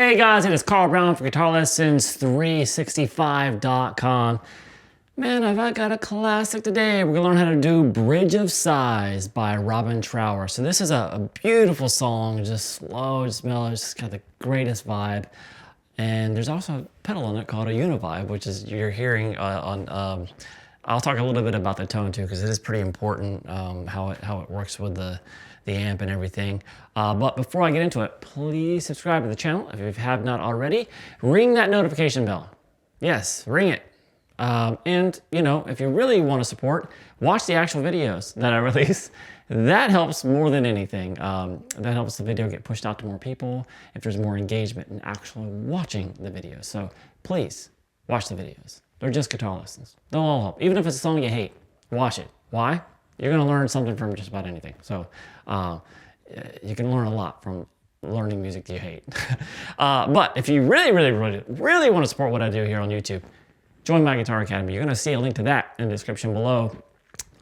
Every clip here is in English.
Hey guys, it is Carl Brown for GL365.com. Man, I've got a classic today. We're gonna learn how to do Bridge of Sighs by Robin Trower. So this is a beautiful song, just slow, just mellow, just got the greatest vibe. And there's also a pedal on it called a univibe, which is you're hearing on. I'll talk a little bit about the tone too, because it is pretty important how it works with the amp and everything. But before I get into it, please subscribe to the channel if you have not already. Ring that notification bell. Yes, ring it. And you know, if you really want to support, watch the actual videos that I release. That helps more than anything. That helps the video get pushed out to more people if there's more engagement in actually watching the videos. So please watch the videos. They're just guitar lessons. They'll all help. Even if it's a song you hate, watch it. Why? You're going to learn something from just about anything. So you can learn a lot from learning music you hate. But if you really want to support what I do here on YouTube, join my Guitar Academy. You're going to see a link to that in the description below.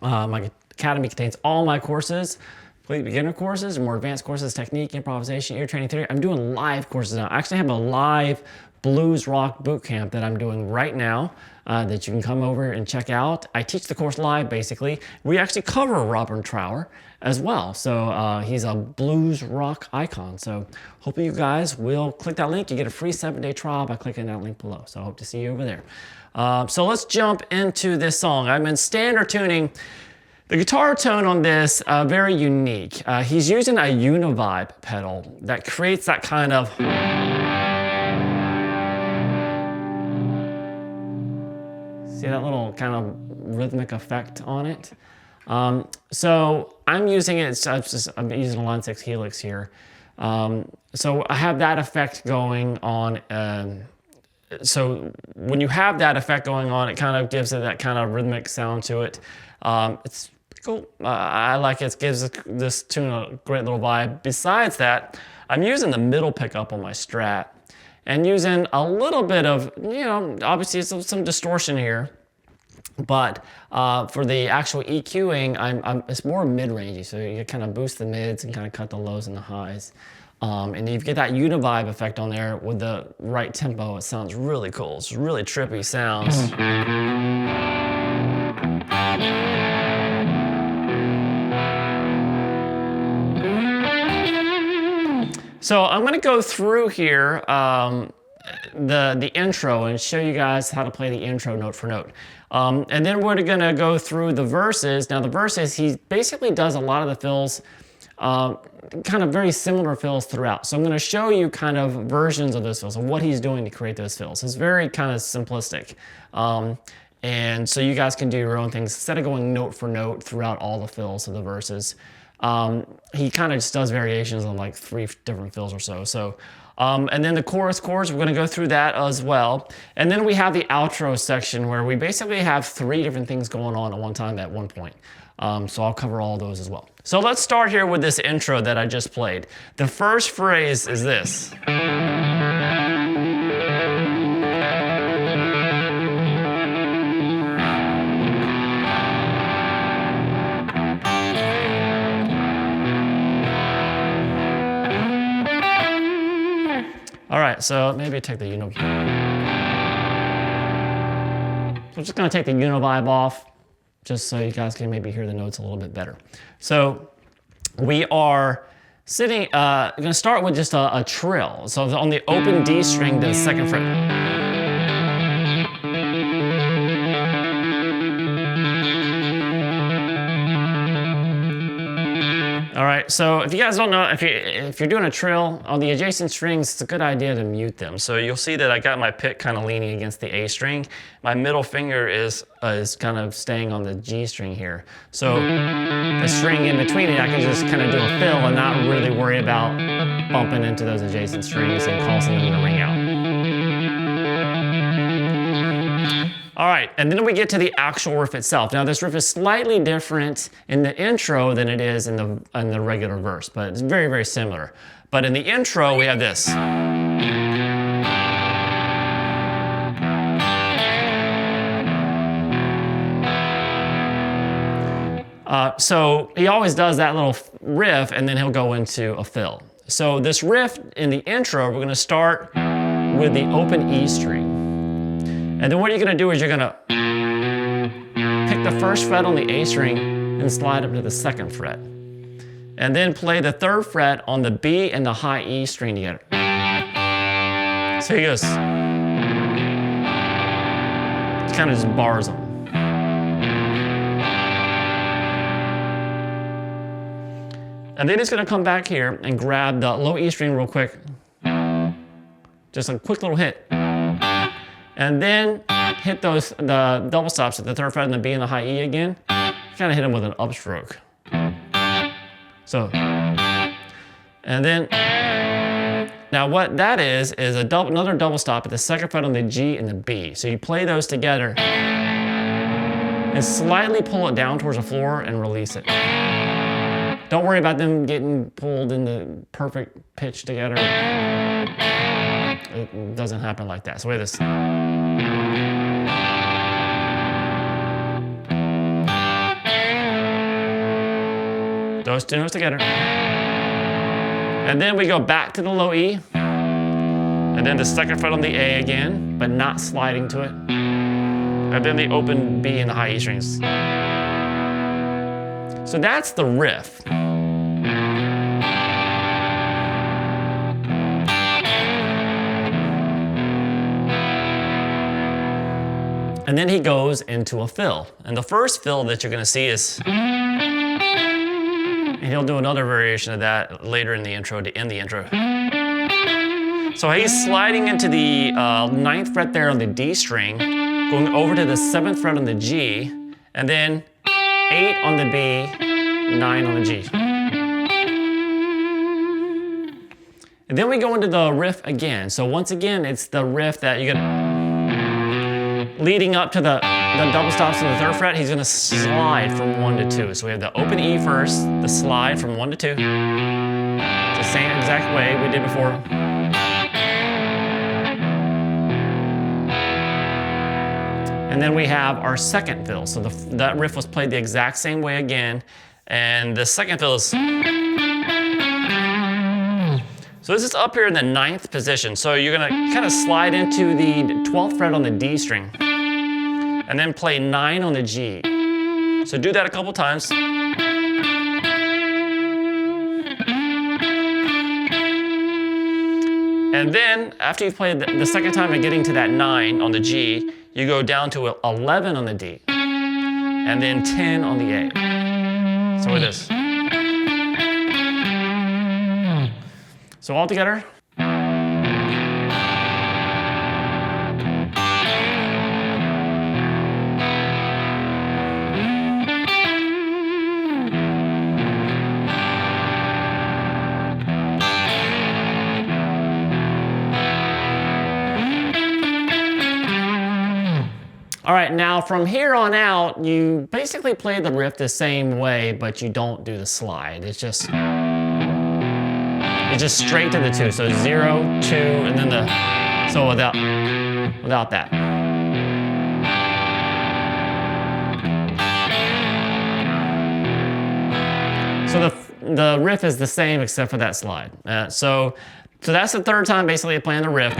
My Academy contains all my courses, complete beginner courses, more advanced courses, technique, improvisation, ear training theory. I'm doing live courses now. I actually have a live blues rock boot camp that I'm doing right now that you can come over and check out. I teach the course live, basically. We actually cover Robin Trower as well. So he's a blues rock icon. So hope you guys will click that link. You get a free 7-day trial by clicking that link below. So I hope to see you over there. So let's jump into this song. I'm in standard tuning. The guitar tone on this, very unique. He's using a univibe pedal that creates that kind of... See that little kind of rhythmic effect on it? So I'm using it, I'm using a Line 6 Helix here. So I have that effect going on. So when you have that effect going on, it kind of gives it that kind of rhythmic sound to it. It's cool. I like it. It gives this tune a great little vibe. Besides that, I'm using the middle pickup on my Strat and using a little bit of, you know, obviously some distortion here. But for the actual EQing, it's more mid-rangey, so you kind of boost the mids and kind of cut the lows and the highs. And you get that univibe effect on there with the right tempo. It sounds really cool. It's really trippy sounds. So I'm gonna go through here the intro and show you guys how to play the intro note for note. And then we're gonna go through the verses. Now the verses, he basically does a lot of the fills, kind of very similar fills throughout. So I'm gonna show you kind of versions of those fills and what he's doing to create those fills. It's very kind of simplistic. And so you guys can do your own things. Instead of going note for note throughout all the fills of the verses, he kind of just does variations on like 3 different fills or so. And then the chords, we're going to go through that as well. And then we have the outro section where we basically have 3 different things going on at one time at one point. So I'll cover all those as well. So let's start here with this intro that I just played. The first phrase is this. All right, so maybe take the univibe. So I'm just gonna take the univibe off, just so you guys can maybe hear the notes a little bit better. So we are gonna start with just a trill. So on the open D string, the 2nd fret. All right, so if you guys don't know, if you're doing a trill on the adjacent strings, it's a good idea to mute them. So you'll see that I got my pick kind of leaning against the A string. My middle finger is kind of staying on the G string here. So the string in between it, I can just kind of do a fill and not really worry about bumping into those adjacent strings and causing them to ring out. All right, and then we get to the actual riff itself. Now this riff is slightly different in the intro than it is in the regular verse, but it's very, very similar. But in the intro, we have this. So he always does that little riff and then he'll go into a fill. So this riff in the intro, we're gonna start with the open E string. And then what you're gonna do is you're gonna pick the first fret on the A string and slide up to the second fret. And then play the third fret on the B and the high E string together. So he goes, kind of just bars them. And then he's gonna come back here and grab the low E string real quick. Just a quick little hit. And then hit the double stops at the third fret and the B and the high E again. Kind of hit them with an upstroke. So, and then, now what that is another double stop at the second fret on the G and the B. So you play those together and slightly pull it down towards the floor and release it. Don't worry about them getting pulled in the perfect pitch together. It doesn't happen like that. So wait this. Those two notes together. And then we go back to the low E. And then the second fret on the A again, but not sliding to it. And then the open B and the high E strings. So that's the riff. And then he goes into a fill. And the first fill that you're gonna see is, and he'll do another variation of that later in the intro to end the intro. So he's sliding into the 9th fret there on the D string, going over to the 7th fret on the G, and then 8 on the B, 9 on the G. And then we go into the riff again. So once again, it's the riff that you get leading up to the double stops on the 3rd fret. He's gonna slide from 1 to 2. So we have the open E first, the slide from 1 to 2. It's the same exact way we did before. And then we have our second fill. So that riff was played the exact same way again. And the second fill is, so this is up here in the 9th position. So you're gonna kind of slide into the 12th fret on the D string and then play 9 on the G. So do that a couple times. And then after you've played the second time and getting to that 9 on the G, you go down to 11 on the D and then 10 on the A. So it is. So all together. All right, now from here on out, you basically play the riff the same way, but you don't do the slide. It's just straight to the 2. So 0, 2, and then so without that. So the riff is the same except for that slide. So that's the 3rd time basically playing the riff.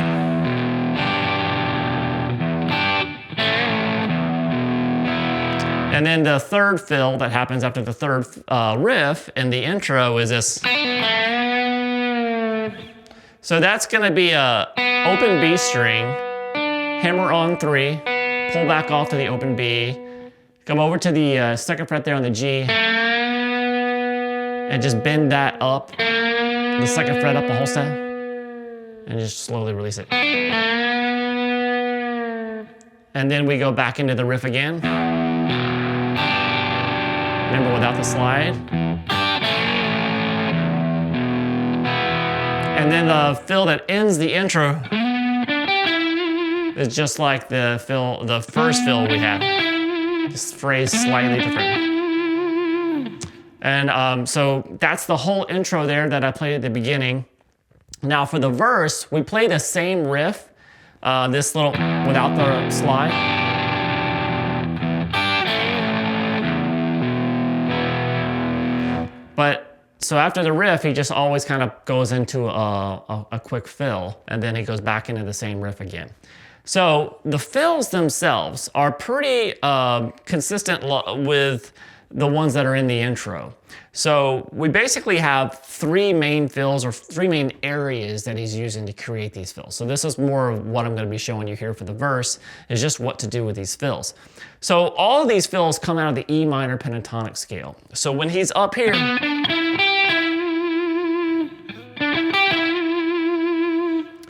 And then the 3rd fill that happens after the 3rd riff in the intro is this. So that's gonna be a open B string, hammer on 3, pull back off to the open B, come over to the 2nd fret there on the G, and just bend that up, the 2nd fret up a whole step, and just slowly release it. And then we go back into the riff again. Remember, without the slide. And then the fill that ends the intro is just like the first fill we had. Just phrased slightly different. And so that's the whole intro there that I played at the beginning. Now for the verse, we play the same riff, this little, without the slide. But So after the riff, he just always kind of goes into a quick fill, and then he goes back into the same riff again. So the fills themselves are pretty consistent with the ones that are in the intro. So we basically have 3 main fills, or 3 main areas that he's using to create these fills. So this is more of what I'm going to be showing you here for the verse, is just what to do with these fills. So all of these fills come out of the E minor pentatonic scale. So when he's up here,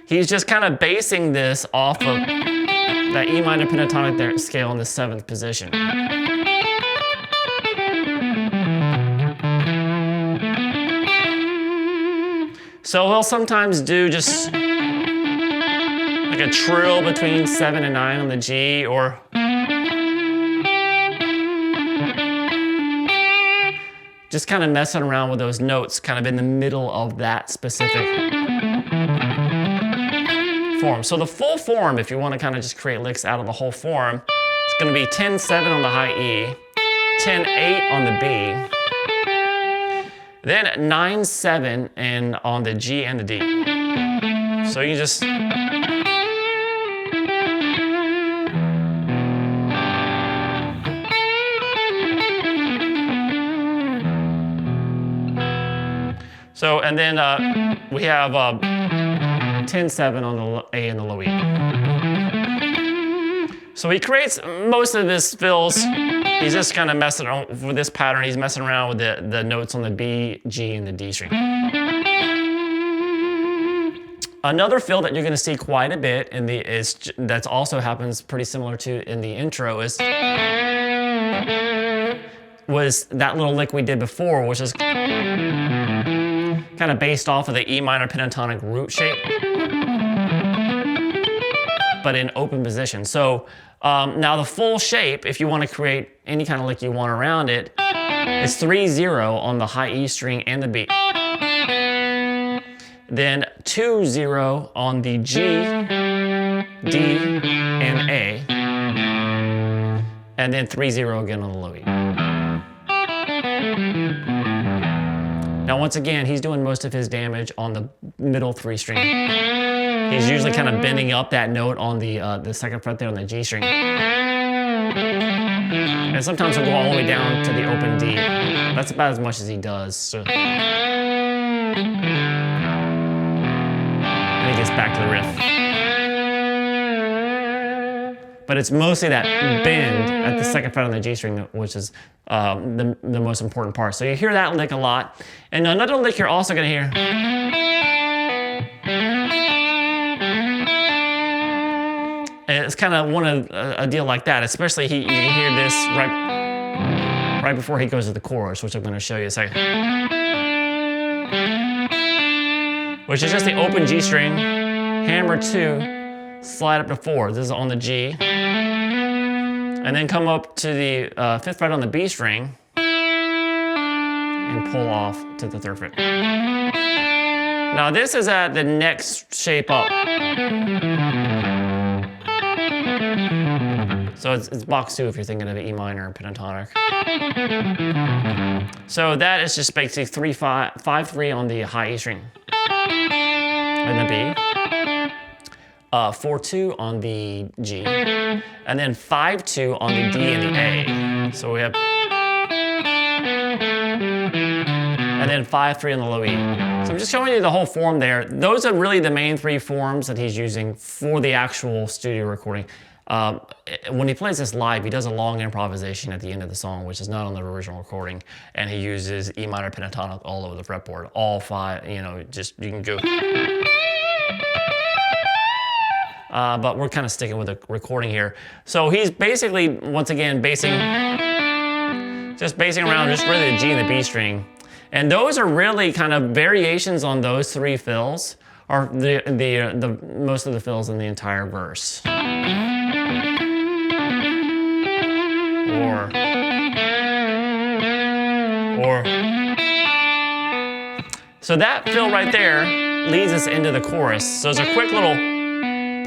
he's just kind of basing this off of that E minor pentatonic scale in the 7th position. So he'll sometimes do just like a trill between 7 and 9 on the G, or just kind of messing around with those notes kind of in the middle of that specific form. So the full form, if you want to kind of just create licks out of the whole form, it's going to be 10-7 on the high E, 10-8 on the B, then 9-7 and on the G and the D. So you just and then we have 10-7 on the A and the low E. So he creates most of his fills. He's just kind of messing around with this pattern. He's messing around with the notes on the B, G, and the D string. Another fill that you're going to see quite a bit in that also happens pretty similar to in the intro was that little lick we did before, which is kind of based off of the E minor pentatonic root shape, but in open position. So now the full shape, if you want to create any kind of lick you want around it, is 3-0 on the high E string and the B. Then 2-0 on the G, D, and A. And then 3-0 again on the low E. Now once again, he's doing most of his damage on the middle 3 string. He's usually kind of bending up that note on the 2nd fret there on the G string. And sometimes he'll go all the way down to the open D. That's about as much as he does. So. And he gets back to the riff. But it's mostly that bend at the 2nd fret on the G string, which is the most important part. So you hear that lick a lot. And another lick you're also going to hear it's kind of a deal like that, especially you can hear this right before he goes to the chorus, which I'm going to show you in a second. Which is just the open G string, hammer 2, slide up to 4. This is on the G. And then come up to the 5th fret on the B string and pull off to the 3rd fret. Now this is at the next shape up. So it's box 2 if you're thinking of the E minor pentatonic. So that is just basically 5-3 on the high E string and the B, 4-2 on the G, and then 5-2 on the D and the A. So we have, and then 5-3 on the low E. So I'm just showing you the whole form there. Those are really the main 3 forms that he's using for the actual studio recording. When he plays this live, he does a long improvisation at the end of the song, which is not on the original recording, and he uses E minor pentatonic all over the fretboard, all 5, you can go. But we're kind of sticking with the recording here. So he's basically, once again, basing around just really the G and the B string. And those are really kind of variations on those 3 fills, are the most of the fills in the entire verse. So that fill right there leads us into the chorus. So it's a quick little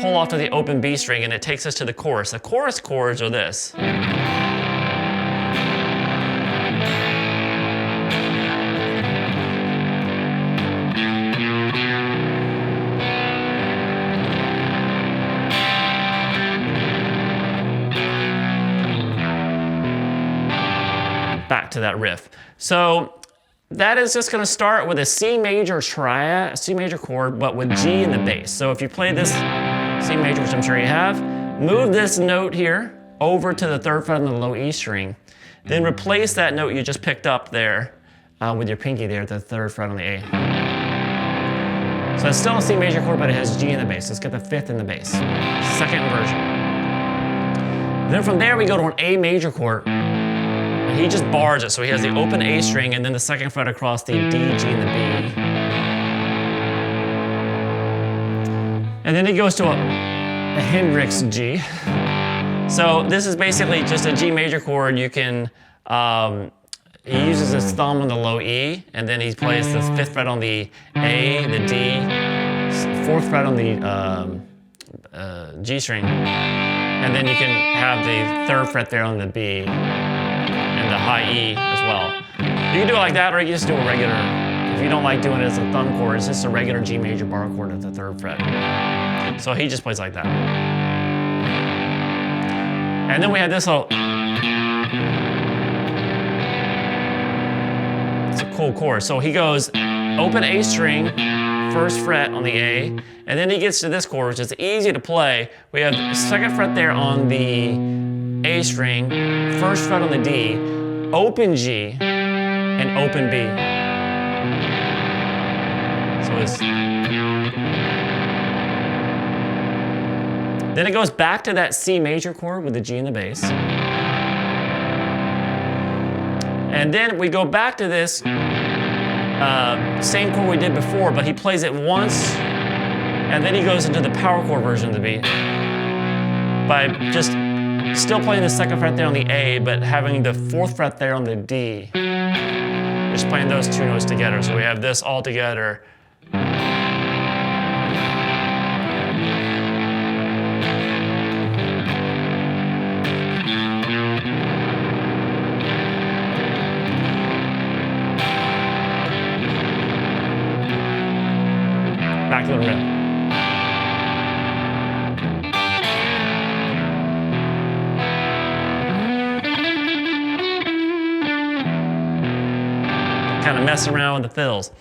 pull off to the open B string, and it takes us to the chorus. The chorus chords are this. back to that riff. So that is just going to start with a C major triad, a C major chord, but with G in the bass. So if you play this C major, which I'm sure you have, move this note here over to the 3rd fret on the low E string. Then replace that note you just picked up there with your pinky there at the 3rd fret on the A. So it's still a C major chord, but it has G in the bass. Let's get the 5th in the bass. Second inversion. Then from there we go to an A major chord. And he just bars it, so he has the open A string and then the 2nd fret across the D, G, and the B. And then he goes to a Hendrix G. So this is basically just a G major chord. You can, he uses his thumb on the low E, and then he plays the 5th fret on the A, the D, 4th fret on the G string, and then you can have the 3rd fret there on the B, and the high E as well. You can do it like that, or you can just do a regular, if you don't like doing it as a thumb chord, it's just a regular G major bar chord at the 3rd fret. So he just plays like that. And then we have this little, it's a cool chord. So he goes open A string, 1st fret on the A, and then he gets to this chord, which is easy to play. We have 2nd fret there on the A string, 1st fret on the D, open G, and open B. So it's, then it goes back to that C major chord with the G in the bass. And then we go back to this same chord we did before, but he plays it once, and then he goes into the power chord version of the beat by just still playing the 2nd fret there on the A, but having the 4th fret there on the D. Just playing those 2 notes together. So we have this all together. Back to the riff. Kind of mess around with the fills.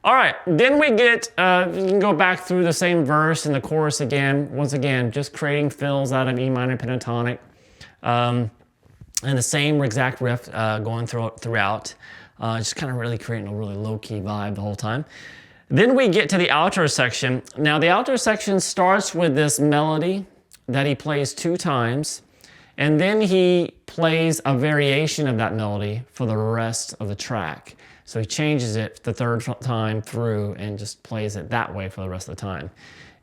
All right, then we get, you can go back through the same verse and the chorus again. Once again, just creating fills out of E minor pentatonic. And the same exact riff going throughout. Just kind of really creating a really low-key vibe the whole time. Then we get to the outro section. Now the outro section starts with this melody that he plays 2 times, and then he plays a variation of that melody for the rest of the track. So he changes it the 3rd time through and just plays it that way for the rest of the time.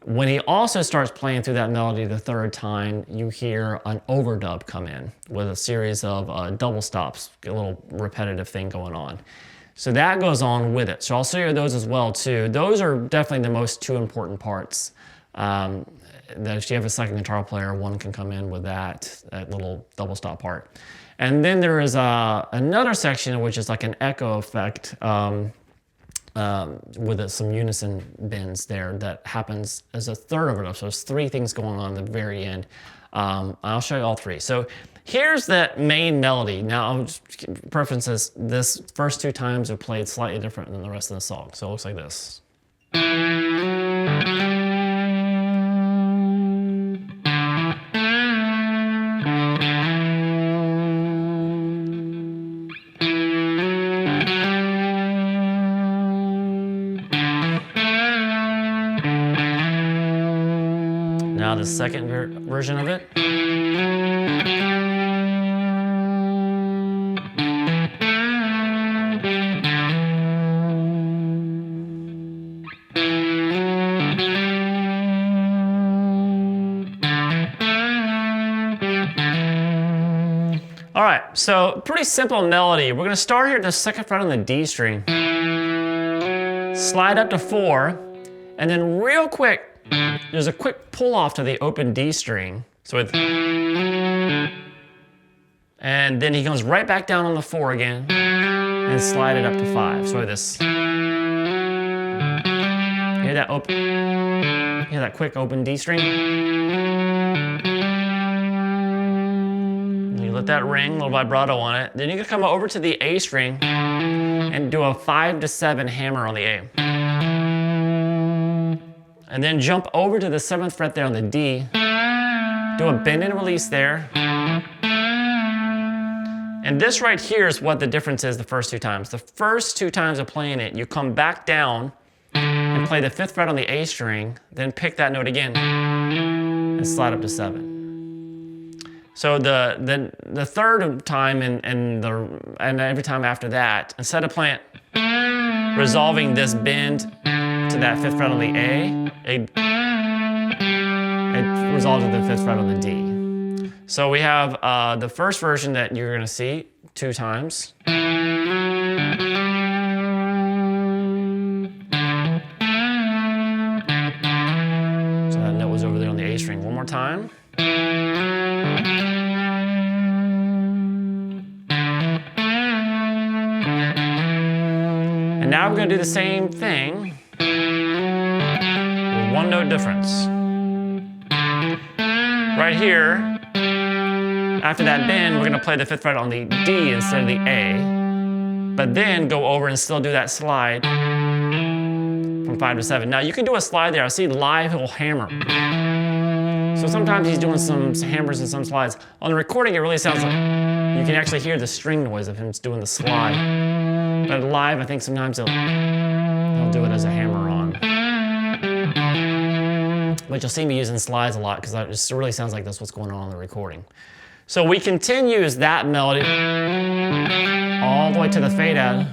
When he also starts playing through that melody the 3rd time, you hear an overdub come in with a series of double stops, a little repetitive thing going on. So that goes on with it. So I'll show you those as well too. Those are definitely the most 2 important parts. That if you have a 2nd guitar player, one can come in with that little double stop part. And then there is another section which is like an echo effect with some unison bends there that happens as a 3rd overdub. So there's 3 things going on at the very end. I'll show you all 3. So here's that main melody. Now, I'll just preferences, this first 2 times are played slightly different than the rest of the song. So it looks like this. Now the second version of it. All right, so pretty simple melody. We're gonna start here at the 2nd fret on the D string, slide up to 4, and then real quick, there's a quick pull off to the open D string. So it's, and then he comes right back down on the 4 again and slide it up to 5. So this, hear that open, hear that quick open D string? You let that ring, a little vibrato on it. Then you can come over to the A string and do a 5 to 7 hammer on the A. And then jump over to the 7th fret there on the D. Do a bend and release there. And this right here is what the difference is the first 2 times. The first 2 times of playing it, you come back down and play the 5th fret on the A string, then pick that note again and slide up to 7. So the third time and every time after that, instead of playing resolving this bend to that 5th fret on the A, it resolves to the 5th fret on the D. So we have the first version that you're going to see 2 times. So that note was over there on the A string. One more time. And now we're going to do the same thing with 1 note difference. Right here, after that bend, we're going to play the 5th fret on the D instead of the A, but then go over and still do that slide from 5 to 7. Now you can do a slide there. I see live he'll hammer. So sometimes he's doing some hammers and some slides. On the recording, it really sounds like you can actually hear the string noise of him doing the slide. But live, I think sometimes he'll do it as a hammer on. But you'll see me using slides a lot because it just really sounds like that's what's going on the recording. So we continue that melody all the way to the fade out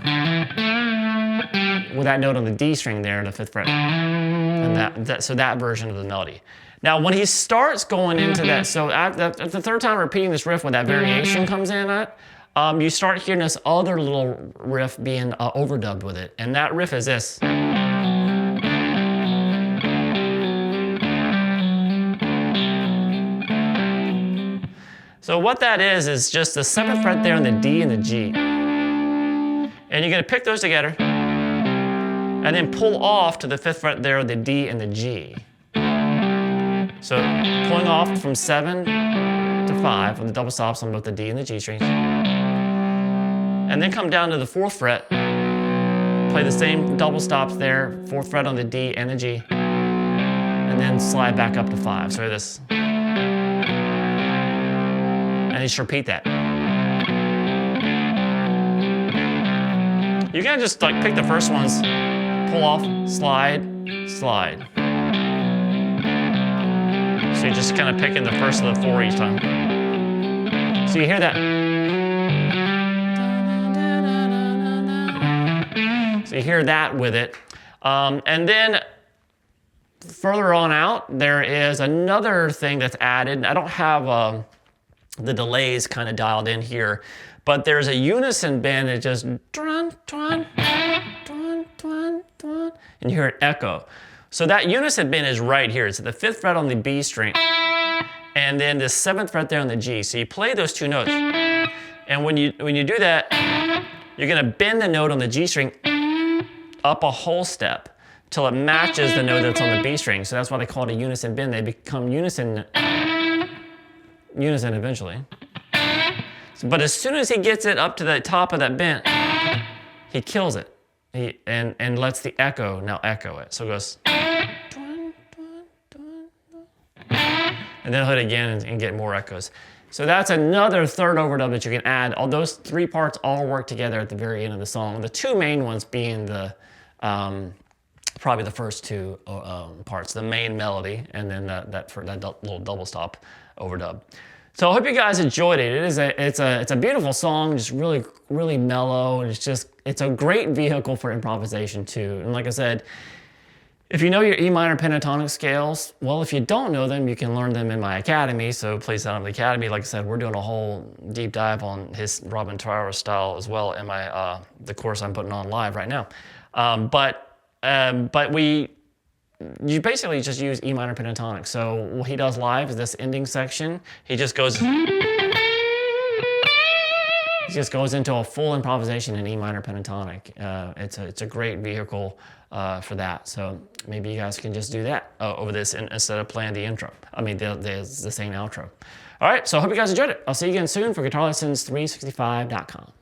with that note on the D string there, the 5th fret. And so that version of the melody. Now when he starts going into that, so at the third time repeating this riff when that variation comes in at, you start hearing this other little riff being overdubbed with it. And that riff is this. So what that is just the 7th fret there on the D and the G. And you're going to pick those together and then pull off to the 5th fret there on the D and the G. So pulling off from 7 to 5 with the double stops on both the D and the G strings. And then come down to the 4th fret, play the same double stops there, 4th fret on the D and the G, and then slide back up to 5. So this. And just repeat that. You can just like pick the first ones, pull off, slide, slide. So you're just kind of picking the first of the 4 each time. So you hear that. So you hear that with it. And then further on out, there is another thing that's added. I don't have the delays kind of dialed in here, but there's a unison bend that just dun, dun, dun, dun, dun, and you hear it echo. So that unison bend is right here. It's at the 5th fret on the B string, and then the 7th fret there on the G. So you play those 2 notes, and when you do that, you're gonna bend the note on the G string up a whole step till it matches the note that's on the B string. So that's why they call it a unison bend. They become unison eventually. But as soon as he gets it up to the top of that bend, he kills it. And lets the echo now echo it. So it goes. And then he'll hit it again and get more echoes. So that's another third overdub that you can add. All those 3 parts all work together at the very end of the song. The 2 main ones being the probably the first 2 parts, the main melody, and then that little double stop overdub. So I hope you guys enjoyed it. It's a beautiful song, just really, really mellow. And it's a great vehicle for improvisation too. And like I said, if you know your E minor pentatonic scales, well, if you don't know them, you can learn them in my academy. So please sign up for the academy. Like I said, we're doing a whole deep dive on his Robin Trower style as well in my the course I'm putting on live right now. You basically just use E minor pentatonic. So what he does live is this ending section. He just goes. It just goes into a full improvisation in E minor pentatonic. It's a great vehicle for that. So maybe you guys can just do that over this instead of playing the intro. I mean, the same outro. All right, so I hope you guys enjoyed it. I'll see you again soon for GuitarLessons365.com.